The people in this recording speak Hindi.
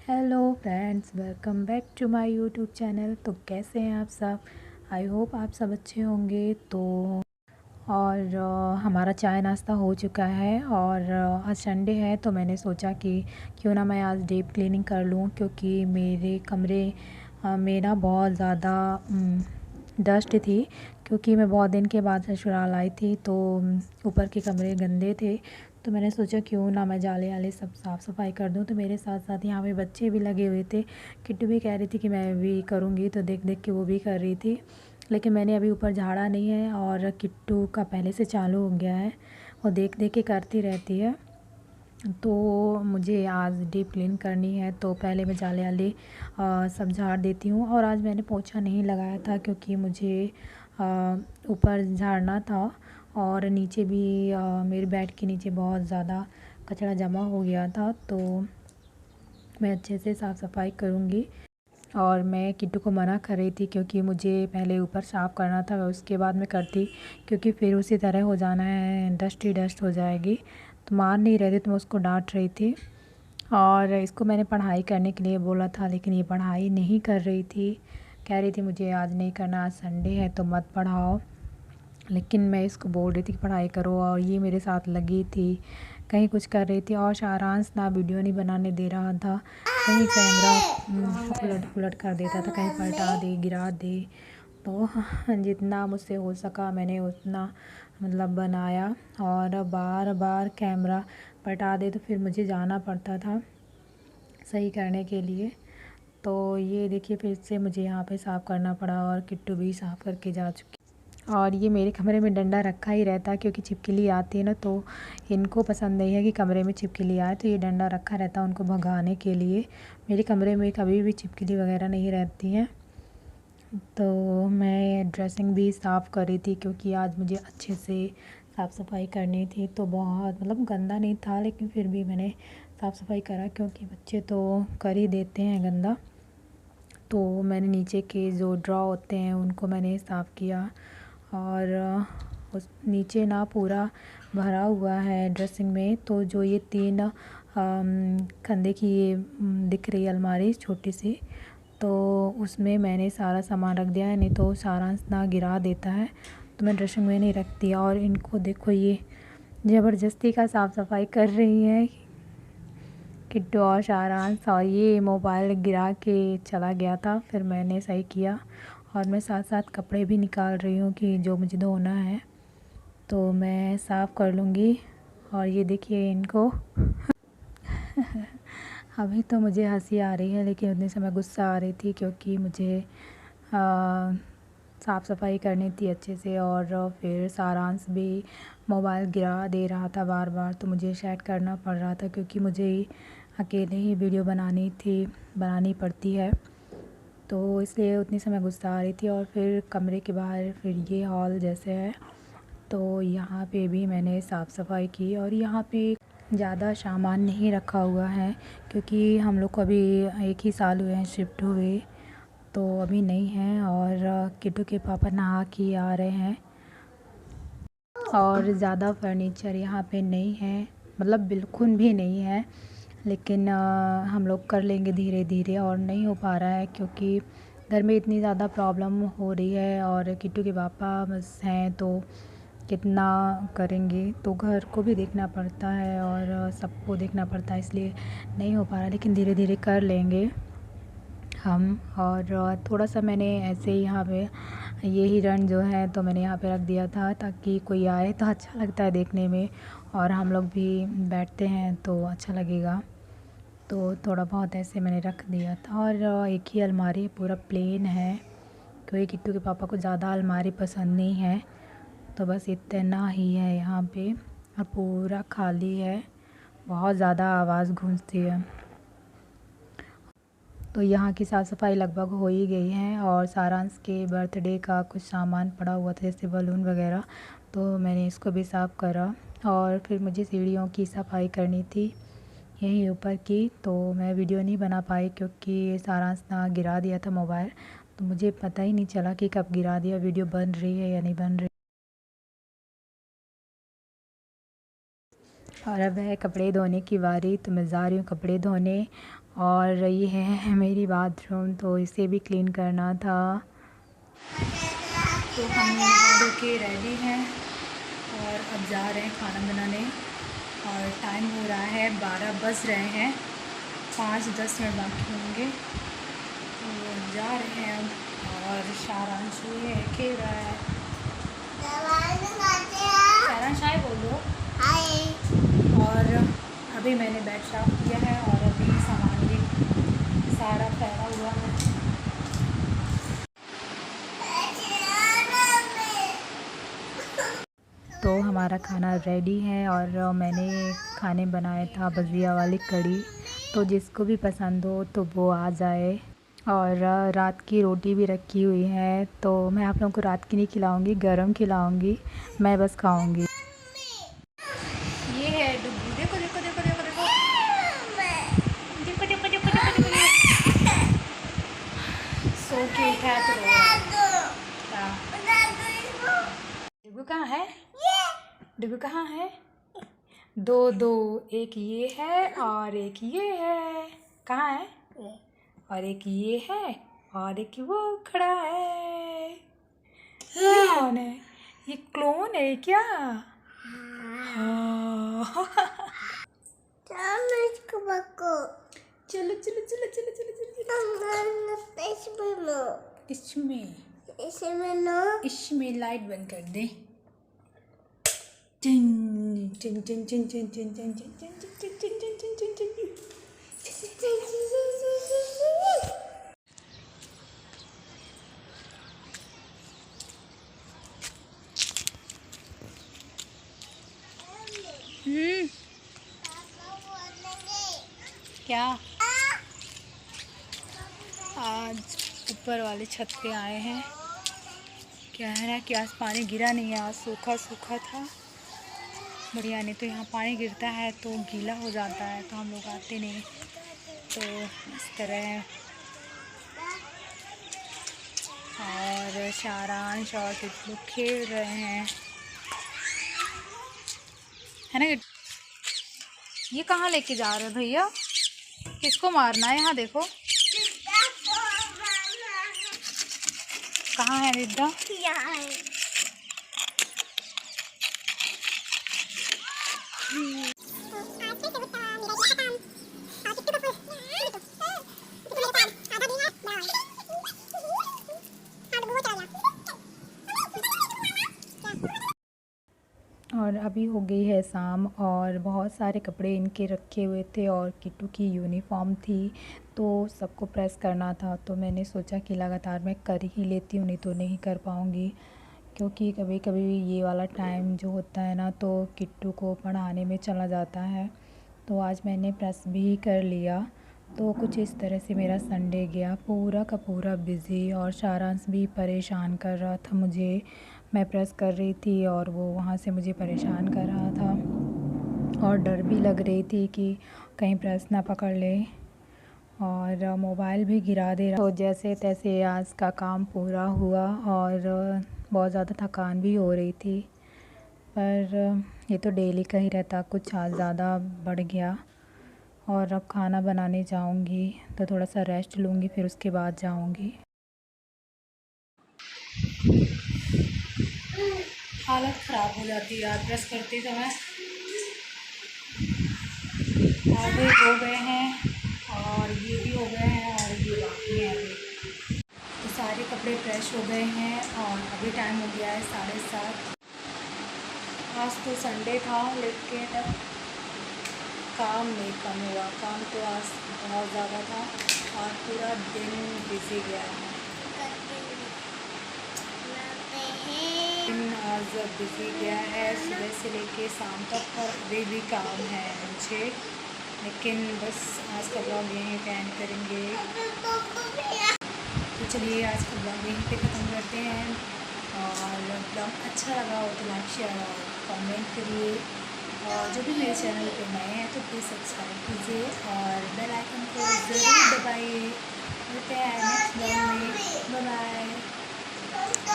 Hello friends, welcome back to my YouTube channel. तो कैसे हैं आप सब? आई होप आप सब अच्छे होंगे। और हमारा चाय नाश्ता हो चुका है और आज संडे है तो मैंने सोचा कि क्यों ना मैं आज डीप क्लीनिंग कर लूँ, क्योंकि मेरे कमरे में ना बहुत ज़्यादा डस्ट थी। क्योंकि मैं बहुत दिन के बाद ससुराल आई थी तो ऊपर के कमरे गंदे थे। तो मैंने सोचा क्यों ना मैं जाले वाले सब साफ़ सफाई कर दूँ। तो मेरे साथ साथ यहाँ पे बच्चे भी लगे हुए थे। किट्टू भी कह रही थी कि मैं भी करूँगी, तो देख देख के वो भी कर रही थी। लेकिन मैंने अभी ऊपर झाड़ा नहीं है और किट्टू का पहले से चालू हो गया है, वो देख देख के करती रहती है। तो मुझे आज डीप क्लीन करनी है, तो पहले मैं जाले वाले सब झाड़ देती हूँ। और आज मैंने पोछा नहीं लगाया था क्योंकि मुझे ऊपर झाड़ना था और नीचे भी मेरे बेड के नीचे बहुत ज़्यादा कचरा जमा हो गया था। तो मैं अच्छे से साफ़ सफाई करूँगी। और मैं किट्टू को मना कर रही थी क्योंकि मुझे पहले ऊपर साफ़ करना था, उसके बाद मैं करती, क्योंकि फिर उसी तरह हो जाना है, डस्ट ही डस्ट हो जाएगी। तो मान नहीं रहे थे तो मैं उसको डांट रही थी। और इसको मैंने पढ़ाई करने के लिए बोला था, लेकिन ये पढ़ाई नहीं कर रही थी। कह रही थी मुझे आज नहीं करना, आज संडे है तो मत पढ़ाओ। लेकिन मैं इसको बोल रही थी कि पढ़ाई करो, और ये मेरे साथ लगी थी, कहीं कुछ कर रही थी। और सारांश ना वीडियो नहीं बनाने दे रहा था, कहीं कैमरा उलट पुलट कर देता था, कहीं पलटा दे गिरा दे। तो जितना मुझसे हो सका मैंने उतना मतलब बनाया। और बार बार कैमरा पलटा दे तो फिर मुझे जाना पड़ता था सही करने के लिए। तो ये देखिए फिर से मुझे यहाँ पे साफ़ करना पड़ा और किट्टू भी साफ़ करके जा चुकी। और ये मेरे कमरे में डंडा रखा ही रहता है क्योंकि छिपकली आती है ना, तो इनको पसंद नहीं है कि कमरे में छिपकली आए, तो ये डंडा रखा रहता है उनको भगाने के लिए। मेरे कमरे में कभी भी छिपकली वगैरह नहीं रहती हैं। तो मैं ड्रेसिंग भी साफ़ कर रही थी क्योंकि आज मुझे अच्छे से साफ़ सफाई करनी थी। तो बहुत मतलब गंदा नहीं था, लेकिन फिर भी मैंने साफ़ सफाई करा क्योंकि बच्चे तो कर ही देते हैं गंदा। तो मैंने नीचे के जो ड्रॉ होते हैं उनको मैंने साफ़ किया। और उस नीचे ना पूरा भरा हुआ है ड्रेसिंग में। तो जो ये 3 कंधे की ये दिख रही अलमारी छोटी सी, तो उसमें मैंने सारा सामान रख दिया है, नहीं तो सारांश ना गिरा देता है, तो मैं ड्रेसिंग में नहीं रखती। और इनको देखो, ये ज़बरदस्ती का साफ़ सफाई कर रही है किट्टू और सारांश। और ये मोबाइल गिरा के चला गया था, फिर मैंने सही किया। और मैं साथ साथ कपड़े भी निकाल रही हूँ कि जो मुझे धोना है तो मैं साफ़ कर लूँगी। और ये देखिए इनको अभी तो मुझे हंसी आ रही है, लेकिन उतने समय गुस्सा आ रही थी क्योंकि मुझे साफ़ सफाई करनी थी अच्छे से। और फिर सारांश भी मोबाइल गिरा दे रहा था बार बार, तो मुझे सेट करना पड़ रहा था क्योंकि मुझे ही अकेले ही वीडियो बनानी पड़ती है, तो इसलिए उतनी समय गुस्सा आ रही थी। और फिर कमरे के बाहर फिर ये हॉल जैसे है, तो यहाँ पे भी मैंने साफ़ सफाई की। और यहाँ पे ज़्यादा सामान नहीं रखा हुआ है क्योंकि हम लोग को अभी 1 ही साल हुए हैं शिफ्ट हुए, तो अभी नहीं है। और किट्टू के पापा नहा के आ रहे हैं। और ज़्यादा फर्नीचर यहाँ पे नहीं है, मतलब बिल्कुल भी नहीं है। लेकिन हम लोग कर लेंगे धीरे धीरे, और नहीं हो पा रहा है क्योंकि घर में इतनी ज़्यादा प्रॉब्लम हो रही है। और किट्टू के पापा बस हैं तो कितना करेंगे, तो घर को भी देखना पड़ता है और सबको देखना पड़ता है, इसलिए नहीं हो पा रहा। लेकिन धीरे धीरे कर लेंगे हम। और थोड़ा सा मैंने ऐसे ही यहाँ पे ये हिरन जो है तो मैंने यहाँ पे रख दिया था ताकि कोई आए तो अच्छा लगता है देखने में, और हम लोग भी बैठते हैं तो अच्छा लगेगा। तो थोड़ा बहुत ऐसे मैंने रख दिया था। और एक ही अलमारी पूरा प्लेन है क्योंकि किट्टू के पापा को ज़्यादा अलमारी पसंद नहीं है, तो बस इतना ही है यहाँ पे। और पूरा खाली है, बहुत ज़्यादा आवाज़ गूंजती है। तो यहाँ की साफ़ सफाई लगभग हो ही गई है। और सारांश के बर्थडे का कुछ सामान पड़ा हुआ था जैसे बलून वगैरह, तो मैंने इसको भी साफ़ करा। और फिर मुझे सीढ़ियों की सफाई करनी थी यहीं ऊपर की, तो मैं वीडियो नहीं बना पाई क्योंकि सारांश ना गिरा दिया था मोबाइल, तो मुझे पता ही नहीं चला कि कब गिरा दिया, वीडियो बन रही है या नहीं बन रही। और अब है कपड़े धोने की बारी, तो मैं जा रही हूँ कपड़े धोने। और ये है मेरी बाथरूम, तो इसे भी क्लीन करना था। तो हम नहा धो के रेडी हैं और अब जा रहे हैं खाना बनाने। और टाइम हो रहा है 12 बज रहे हैं, 5-10 मिनट बाकी होंगे, तो जा रहे हैं अब। और शारांश है खेल रहा है। शारांश हाय बोलो। हाय। और अभी मैंने बेड साफ किया है और अभी सामान भी सारा फैला हुआ है। तो हमारा खाना रेडी है और मैंने खाने बनाया था भजिया वाली कड़ी, तो जिसको भी पसंद हो तो वो आ जाए। और रात की रोटी भी रखी हुई है, तो मैं आप लोगों को रात की नहीं खिलाऊंगी, गरम खिलाऊंगी, मैं बस खाऊंगी। ये है डुग्गू, देखो देखो देखो देखो देखो देखो देखो देखो देखो देखो। सो के उठा है तो डुग्गू कहाँ है? डुग्गू कहाँ है? दो दो, एक ये है और एक ये है। कहाँ है? और एक ये है और एक वो खड़ा है। ये कौन है? ये क्लोन है क्या? हाँ। चलो चलो चलो चलो चलो चलो। इसमें लाइट बंद कर दे। टिन टिन टिन टिन टिन टिन टिन टिन टिन टिन टिन टिन टिन टिन टिन। क्या? आज ऊपर वाले छत पे आए हैं। क्या है ना कि आज पानी गिरा नहीं है, आज सूखा सूखा था बढ़िया। नहीं तो यहाँ पानी गिरता है तो गीला हो जाता है, तो हम लोग आते नहीं। तो इस तरह। और शारांश और टिट्टू खेल रहे हैं, है ना? ये कहाँ लेके जा रहे हैं भैया? किसको मारना है? यहाँ देखो कहाँ है रिद्धा? यहाँ है। और अभी हो गई है शाम और बहुत सारे कपड़े इनके रखे हुए थे और किट्टू की यूनिफॉर्म थी, तो सबको प्रेस करना था। तो मैंने सोचा कि लगातार मैं कर ही लेती हूँ, नहीं तो नहीं कर पाऊँगी, क्योंकि कभी कभी ये वाला टाइम जो होता है ना, तो किट्टू को पढ़ाने में चला जाता है। तो आज मैंने प्रेस भी कर लिया। तो कुछ इस तरह से मेरा संडे गया, पूरा का पूरा बिज़ी। और सारांश भी परेशान कर रहा था मुझे, मैं प्रेस कर रही थी और वो वहाँ से मुझे परेशान कर रहा था। और डर भी लग रही थी कि कहीं प्रेस ना पकड़ ले, और मोबाइल भी गिरा दे रहा। तो जैसे तैसे आज का काम पूरा हुआ और बहुत ज़्यादा थकान भी हो रही थी, पर ये तो डेली का ही रहता, कुछ आज ज़्यादा बढ़ गया। और अब खाना बनाने जाऊंगी, तो थोड़ा सा रेस्ट लूँगी, फिर उसके बाद जाऊंगी। हालत ख़राब हो जाती है यार ब्रश करते समय। आधे हो गए हैं और ये भी हो गए हैं और ये बाकी हैं अभी। तो सारे कपड़े फ्रेश हो गए हैं और अभी टाइम हो गया है 7:30। आज तो संडे था लेकिन काम नहीं कम हुआ, काम तो आज बहुत ज़्यादा था और पूरा दिन बिजी गया है। दिन आज बिजी गया है सुबह से लेके शाम तक, और अभी भी काम है मुझे, लेकिन बस आज का ब्लॉग यहीं पे एंड करेंगे। तो चलिए आज का ब्लॉग यहीं पे ख़त्म करते हैं, और ब्लॉग अच्छा लगा हो तो लाइक शेयर और कमेंट करिए, और जो भी मेरे चैनल पे नए हैं तो प्लीज़ सब्सक्राइब कीजिए और बेल आइकन को ज़रूर दबाइए। मिलते हैं नेक्स्ट ब्लॉग में, बाय बाय।